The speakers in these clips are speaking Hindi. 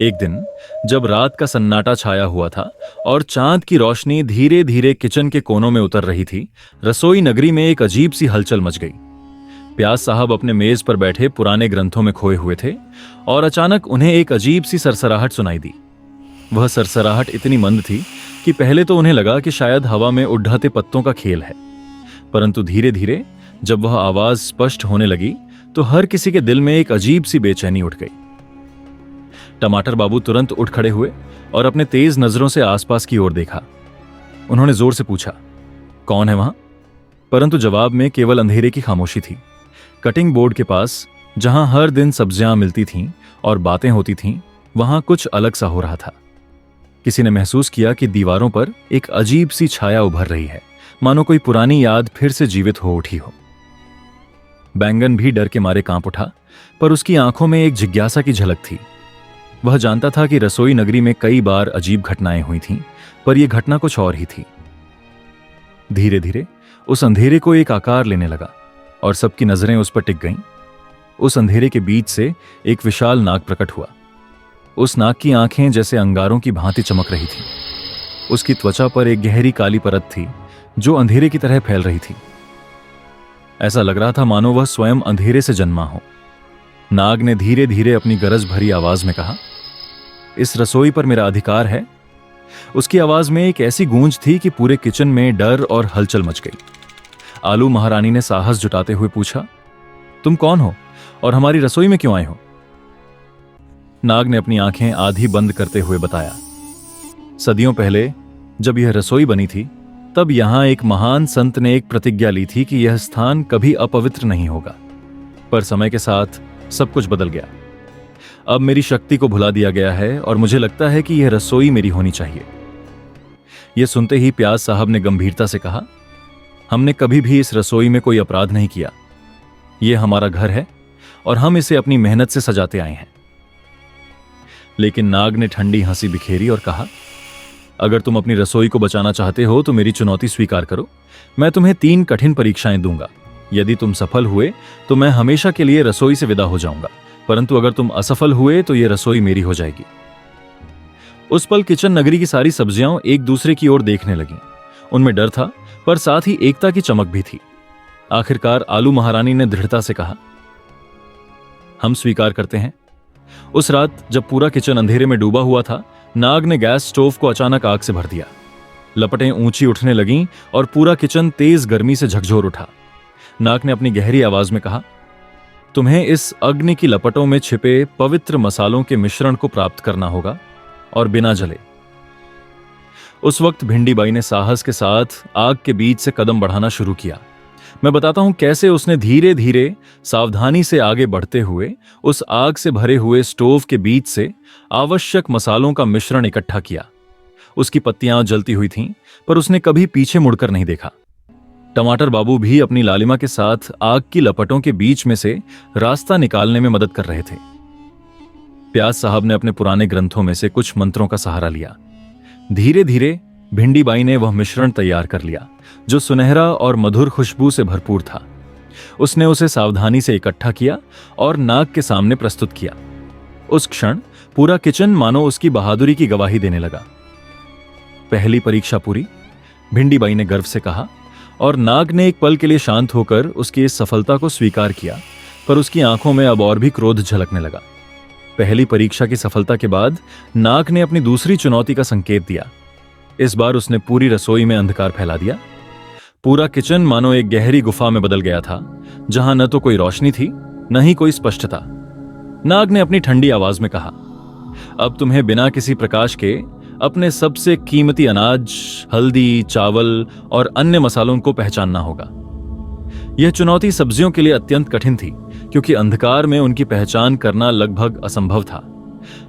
एक दिन जब रात का सन्नाटा छाया हुआ था और चांद की रोशनी धीरे धीरे किचन के कोनों में उतर रही थी, रसोई नगरी में एक अजीब सी हलचल मच गई। प्याज साहब अपने मेज पर बैठे पुराने ग्रंथों में खोए हुए थे और अचानक उन्हें एक अजीब सी सरसराहट सुनाई दी। वह सरसराहट इतनी मंद थी कि पहले तो उन्हें लगा कि शायद हवा में उड़ाते पत्तों का खेल है, परंतु धीरे धीरे जब वह आवाज स्पष्ट होने लगी तो हर किसी के दिल में एक अजीब सी बेचैनी उठ गई। टमाटर बाबू तुरंत उठ खड़े हुए और अपने तेज नजरों से आसपास की ओर देखा। उन्होंने जोर से पूछा, कौन है वहां? परंतु जवाब में केवल अंधेरे की खामोशी थी। कटिंग बोर्ड के पास, जहां हर दिन सब्जियां मिलती थीं और बातें होती थीं, वहां कुछ अलग सा हो रहा था। किसी ने महसूस किया कि दीवारों पर एक अजीब सी छाया उभर रही है, मानो कोई पुरानी याद फिर से जीवित हो उठी हो। बैंगन भी डर के मारे कांप उठा, पर उसकी आंखों में एक जिज्ञासा की झलक थी। वह जानता था कि रसोई नगरी में कई बार अजीब घटनाएं हुई थीं, पर यह घटना कुछ और ही थी। धीरे धीरे उस अंधेरे को एक आकार लेने लगा और सबकी नजरें उस पर टिक गईं। उस अंधेरे के बीच से एक विशाल नाग प्रकट हुआ। उस नाग की आंखें जैसे अंगारों की भांति चमक रही थीं। उसकी त्वचा पर एक गहरी काली परत थी जो अंधेरे की तरह फैल रही थी। ऐसा लग रहा था मानो वह स्वयं अंधेरे से जन्मा हो। नाग ने धीरे धीरे अपनी गरज भरी आवाज में कहा, इस रसोई पर मेरा अधिकार है। उसकी आवाज में एक ऐसी गूंज थी कि पूरे किचन में डर और हलचल मच गई। आलू महारानी ने साहस जुटाते हुए पूछा, तुम कौन हो और हमारी रसोई में क्यों आए हो? नाग ने अपनी आंखें आधी बंद करते हुए बताया, सदियों पहले जब यह रसोई बनी थी, तब यहां एक महान संत ने एक प्रतिज्ञा ली थी कि यह स्थान कभी अपवित्र नहीं होगा। पर समय के साथ सब कुछ बदल गया। अब मेरी शक्ति को भुला दिया गया है और मुझे लगता है कि यह रसोई मेरी होनी चाहिए। यह सुनते ही प्याज साहब ने गंभीरता से कहा, हमने कभी भी इस रसोई में कोई अपराध नहीं किया। यह हमारा घर है और हम इसे अपनी मेहनत से सजाते आए हैं। लेकिन नाग ने ठंडी हंसी बिखेरी और कहा, अगर तुम अपनी रसोई को बचाना चाहते हो तो मेरी चुनौती स्वीकार करो। मैं तुम्हें 3 कठिन परीक्षाएं दूंगा। यदि तुम सफल हुए तो मैं हमेशा के लिए रसोई से विदा हो जाऊंगा, परंतु अगर तुम असफल हुए तो यह रसोई मेरी हो जाएगी। उस पल किचन नगरी की सारी सब्जियां एक दूसरे की ओर देखने लगीं। उनमें डर था, पर साथ ही एकता की चमक भी थी। आखिरकार आलू महारानी ने दृढ़ता से कहा, हम स्वीकार करते हैं। उस रात जब पूरा किचन अंधेरे में डूबा हुआ था, नाग ने गैस स्टोव को अचानक आग से भर दिया। लपटें ऊंची उठने लगीं और पूरा किचन तेज गर्मी से झकझोर उठा। नाग ने अपनी गहरी आवाज में कहा, तुम्हें इस अग्नि की लपटों में छिपे पवित्र मसालों के मिश्रण को प्राप्त करना होगा और बिना जले। उस वक्त भिंडी बाई ने साहस के साथ आग के बीच से कदम बढ़ाना शुरू किया। मैं बताता हूं कैसे उसने धीरे धीरे सावधानी से आगे बढ़ते हुए उस आग से भरे हुए स्टोव के बीच से आवश्यक मसालों का मिश्रण इकट्ठा किया। उसकी पत्तियां जलती हुई थीं, पर उसने कभी पीछे मुड़कर नहीं देखा। टमाटर बाबू भी अपनी लालिमा के साथ आग की लपटों के बीच में से रास्ता निकालने में मदद कर रहे थे। प्याज साहब ने अपने पुराने ग्रंथों में से कुछ मंत्रों का सहारा लिया। धीरे धीरे भिंडी बाई ने वह मिश्रण तैयार कर लिया जो सुनहरा और मधुर खुशबू से भरपूर था। उसने उसे सावधानी से इकट्ठा किया और नाग के सामने प्रस्तुत किया। उस क्षण पूरा किचन मानो उसकी बहादुरी की गवाही देने लगा। पहली परीक्षा पूरी, भिंडी बाई ने गर्व से कहा, और नाग ने एक पल के लिए शांत होकर उसकी इस सफलता को स्वीकार किया, पर उसकी आंखों में अब और भी क्रोध झलकने लगा। पहली परीक्षा की सफलता के बाद नाग ने अपनी दूसरी चुनौती का संकेत दिया। इस बार उसने पूरी रसोई में अंधकार फैला दिया। पूरा किचन मानो एक गहरी गुफा में बदल गया था, जहां न तो कोई रोशनी थी न ही कोई स्पष्टता। नाग ने अपनी ठंडी आवाज में कहा, अब तुम्हें बिना किसी प्रकाश के अपने सबसे कीमती अनाज, हल्दी, चावल और अन्य मसालों को पहचानना होगा। यह चुनौती सब्जियों के लिए अत्यंत कठिन थी, क्योंकि अंधकार में उनकी पहचान करना लगभग असंभव था।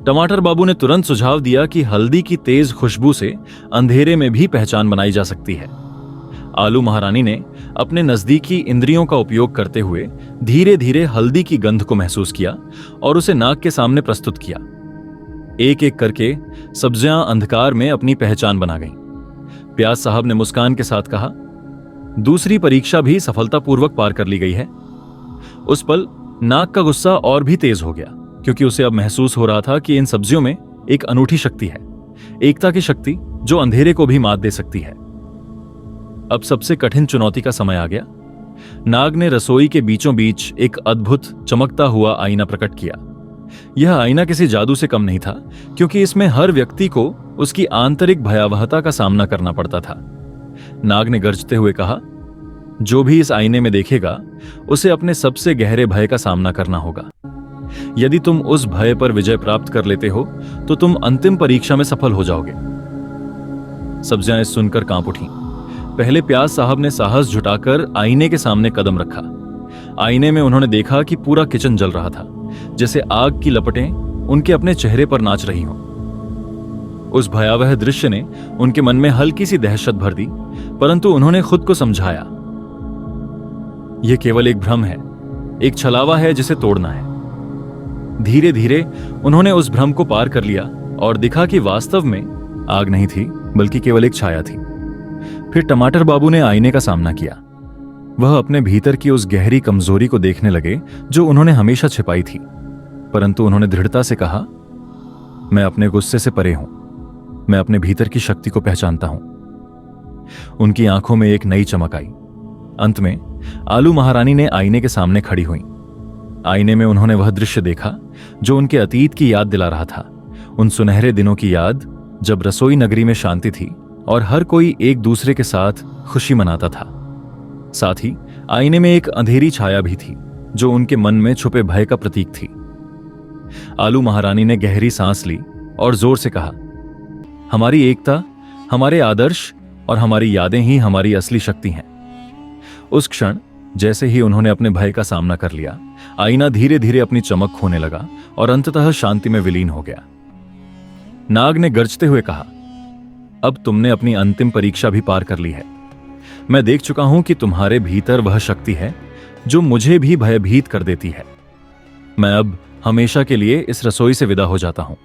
टमाटर बाबू ने तुरंत सुझाव दिया कि हल्दी की तेज खुशबू से अंधेरे में भी पहचान बनाई जा सकती है। आलू महारानी ने अपने नजदीकी इंद्रियों का उपयोग करते हुए धीरे धीरे हल्दी की गंध को महसूस किया और उसे नाग के सामने प्रस्तुत किया। एक एक करके सब्जियां अंधकार में अपनी पहचान बना गईं। प्याज साहब ने मुस्कान के साथ कहा, दूसरी परीक्षा भी सफलतापूर्वक पार कर ली गई है। उस पल नाग का गुस्सा और भी तेज हो गया। क्योंकि उसे अब महसूस हो रहा था कि इन सब्जियों में एक अनूठी शक्ति है, एकता की शक्ति जो अंधेरे को भी मात दे सकती है। अब सबसे कठिन चुनौती का समय आ गया। नाग ने रसोई के बीचों बीच एक अद्भुत चमकता हुआ आईना प्रकट किया। यह आईना किसी जादू से कम नहीं था, क्योंकि इसमें हर व्यक्ति को उसकी आंतरिक भयावहता का सामना करना पड़ता था। नाग ने गरजते हुए कहा, जो भी इस आईने में देखेगा उसे अपने सबसे गहरे भय का सामना करना होगा। यदि तुम उस भय पर विजय प्राप्त कर लेते हो तो तुम अंतिम परीक्षा में सफल हो जाओगे। सब्जियां सुनकर कांप उठी। पहले प्याज साहब ने साहस जुटाकर आईने के सामने कदम रखा। आईने में उन्होंने देखा कि पूरा किचन जल रहा था, जैसे आग की लपटें उनके अपने चेहरे पर नाच रही हों। उस भयावह दृश्य ने उनके मन में हल्की सी दहशत भर दी, परंतु उन्होंने खुद को समझाया, यह केवल एक भ्रम है, एक छलावा है जिसे तोड़ना है। धीरे धीरे उन्होंने उस भ्रम को पार कर लिया और दिखा कि वास्तव में आग नहीं थी, बल्कि केवल एक छाया थी। फिर टमाटर बाबू ने आईने का सामना किया। वह अपने भीतर की उस गहरी कमजोरी को देखने लगे जो उन्होंने हमेशा छिपाई थी, परंतु उन्होंने दृढ़ता से कहा, मैं अपने गुस्से से परे हूं, मैं अपने भीतर की शक्ति को पहचानता हूं। उनकी आंखों में एक नई चमक आई। अंत में आलू महारानी ने आईने के सामने खड़ी हुई। आईने में उन्होंने वह दृश्य देखा जो उनके अतीत की याद दिला रहा था, उन सुनहरे दिनों की याद जब रसोई नगरी में शांति थी और हर कोई एक दूसरे के साथ खुशी मनाता था। साथ ही आईने में एक अंधेरी छाया भी थी जो उनके मन में छुपे भय का प्रतीक थी। आलू महारानी ने गहरी सांस ली और जोर से कहा, हमारी एकता, हमारे आदर्श और हमारी यादें ही हमारी असली शक्ति हैं। उस क्षण जैसे ही उन्होंने अपने भय का सामना कर लिया, आईना धीरे धीरे अपनी चमक खोने लगा और अंततः शांति में विलीन हो गया। नाग ने गरजते हुए कहा, अब तुमने अपनी अंतिम परीक्षा भी पार कर ली है। मैं देख चुका हूं कि तुम्हारे भीतर वह शक्ति है जो मुझे भी भयभीत कर देती है। मैं अब हमेशा के लिए इस रसोई से विदा हो जाता हूं।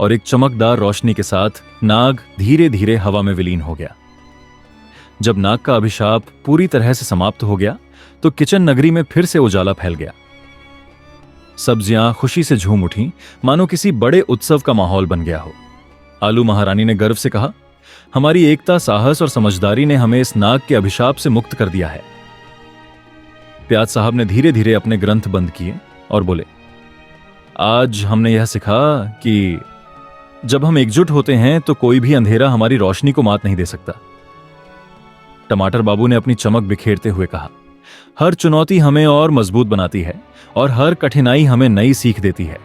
और एक चमकदार रोशनी के साथ नाग धीरे धीरे हवा में विलीन हो गया। जब नाग का अभिशाप पूरी तरह से समाप्त हो गया तो किचन नगरी में फिर से उजाला फैल गया। सब्जियां खुशी से झूम उठीं, मानो किसी बड़े उत्सव का माहौल बन गया हो। आलू महारानी ने गर्व से कहा, हमारी एकता, साहस और समझदारी ने हमें इस नाग के अभिशाप से मुक्त कर दिया है। प्याज साहब ने धीरे धीरे अपने ग्रंथ बंद किए और बोले, आज हमने यह सीखा कि जब हम एकजुट होते हैं तो कोई भी अंधेरा हमारी रोशनी को मात नहीं दे सकता। टमाटर बाबू ने अपनी चमक बिखेरते हुए कहा, हर चुनौती हमें और मजबूत बनाती है और हर कठिनाई हमें नई सीख देती है।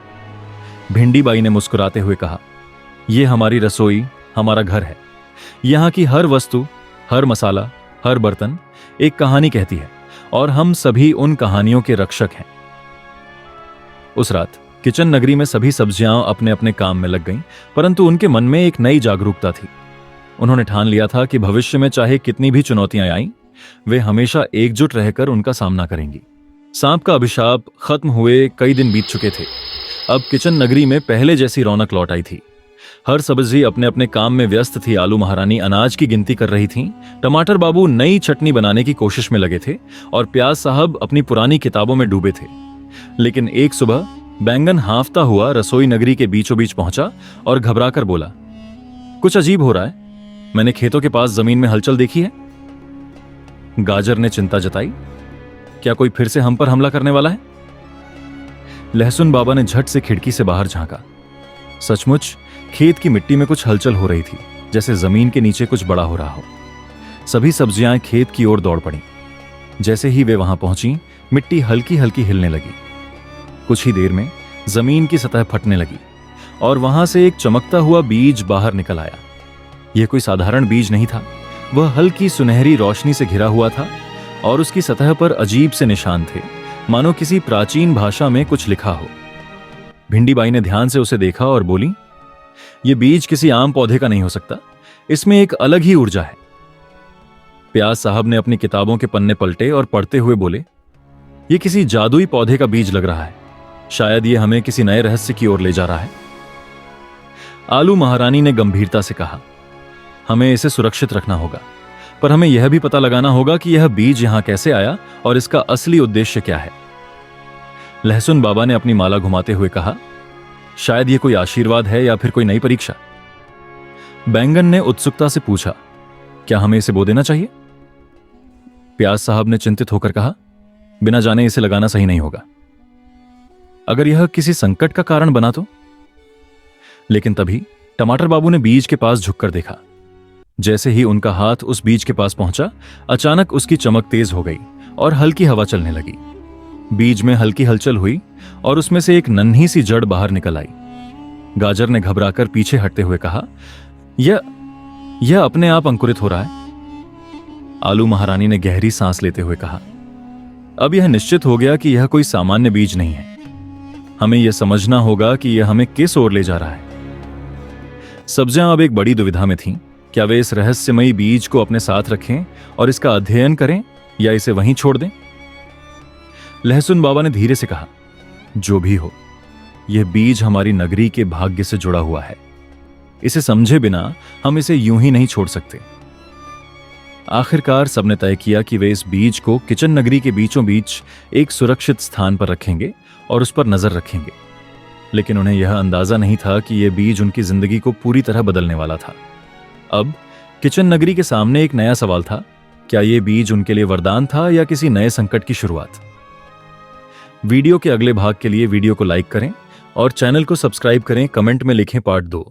भिंडी बाई ने मुस्कुराते हुए कहा, यह हमारी रसोई हमारा घर है। यहां की हर वस्तु, हर मसाला, हर बर्तन एक कहानी कहती है और हम सभी उन कहानियों के रक्षक हैं। उस रात किचन नगरी में सभी सब्जियां अपने अपने काम में लग गईं, परंतु उनके मन में एक नई जागरूकता थी। उन्होंने ठान लिया था कि भविष्य में चाहे कितनी भी चुनौतियां आईं, वे हमेशा एकजुट रहकर उनका सामना करेंगी। सांप का अभिशाप खत्म हुए कई दिन बीत चुके थे। अब किचन नगरी में पहले जैसी रौनक लौट आई थी। हर सब्जी अपने अपने काम में व्यस्त थी। आलू महारानी अनाज की गिनती कर रही थीं, टमाटर बाबू नई चटनी बनाने की कोशिश में लगे थे और प्याज साहब अपनी पुरानी किताबों में डूबे थे। लेकिन एक सुबह बैंगन हांफता हुआ रसोई नगरी के बीचों बीच पहुंचा और घबराकर बोला, कुछ अजीब हो रहा है। मैंने खेतों के पास जमीन में हलचल देखी है। गाजर ने चिंता जताई, क्या कोई फिर से हम पर हमला करने वाला है? लहसुन बाबा ने झट से खिड़की से बाहर झांका। सचमुच खेत की मिट्टी में कुछ हलचल हो रही थी, जैसे जमीन के नीचे कुछ बड़ा हो रहा हो। सभी सब्जियां खेत की ओर दौड़ पड़ी। जैसे ही वे वहां पहुंची, मिट्टी हल्की हल्की हिलने लगी। कुछ ही देर में जमीन की सतह फटने लगी और वहां से एक चमकता हुआ बीज बाहर निकल आया। यह कोई साधारण बीज नहीं था। वह हल्की सुनहरी रोशनी से घिरा हुआ था और उसकी सतह पर अजीब से निशान थे, मानो किसी प्राचीन भाषा में कुछ लिखा हो। भिंडी बाई ने ध्यान से उसे देखा और बोली, यह बीज किसी आम पौधे का नहीं हो सकता, इसमें एक अलग ही ऊर्जा है। प्याज साहब ने अपनी किताबों के पन्ने पलटे और पढ़ते हुए बोले, यह किसी जादुई पौधे का बीज लग रहा है। शायद यह हमें किसी नए रहस्य की ओर ले जा रहा है। आलू महारानी ने गंभीरता से कहा, हमें इसे सुरक्षित रखना होगा, पर हमें यह भी पता लगाना होगा कि यह बीज यहां कैसे आया और इसका असली उद्देश्य क्या है। लहसुन बाबा ने अपनी माला घुमाते हुए कहा, शायद ये कोई आशीर्वाद है या फिर कोई नई परीक्षा। बैंगन ने उत्सुकता से पूछा, क्या हमें इसे बो देना चाहिए? प्याज साहब ने चिंतित होकर कहा, बिना जाने इसे लगाना सही नहीं होगा। अगर यह किसी संकट का कारण बना तो? लेकिन तभी टमाटर बाबू ने बीज के पास झुककर देखा। जैसे ही उनका हाथ उस बीज के पास पहुंचा, अचानक उसकी चमक तेज हो गई और हल्की हवा चलने लगी। बीज में हल्की हलचल हुई और उसमें से एक नन्ही सी जड़ बाहर निकल आई। गाजर ने घबराकर पीछे हटते हुए कहा, यह अपने आप अंकुरित हो रहा है। आलू महारानी ने गहरी सांस लेते हुए कहा, अब यह निश्चित हो गया कि यह कोई सामान्य बीज नहीं है। हमें यह समझना होगा कि यह हमें किस ओर ले जा रहा है। सब्जियां अब एक बड़ी दुविधा में थीं। क्या वे इस रहस्यमयी बीज को अपने साथ रखें और इसका अध्ययन करें या इसे वहीं छोड़ दें? लहसुन बाबा ने धीरे से कहा, जो भी हो, यह बीज हमारी नगरी के भाग्य से जुड़ा हुआ है। इसे समझे बिना हम इसे यूं ही नहीं छोड़ सकते। आखिरकार सबने तय किया कि वे इस बीज को किचन नगरी के बीचों बीच एक सुरक्षित स्थान पर रखेंगे और उस पर नजर रखेंगे। लेकिन उन्हें यह अंदाजा नहीं था कि यह बीज उनकी जिंदगी को पूरी तरह बदलने वाला था। अब किचन नगरी के सामने एक नया सवाल था, क्या यह बीज उनके लिए वरदान था या किसी नए संकट की शुरुआत? वीडियो के अगले भाग के लिए वीडियो को लाइक करें और चैनल को सब्सक्राइब करें। कमेंट में लिखें पार्ट 2।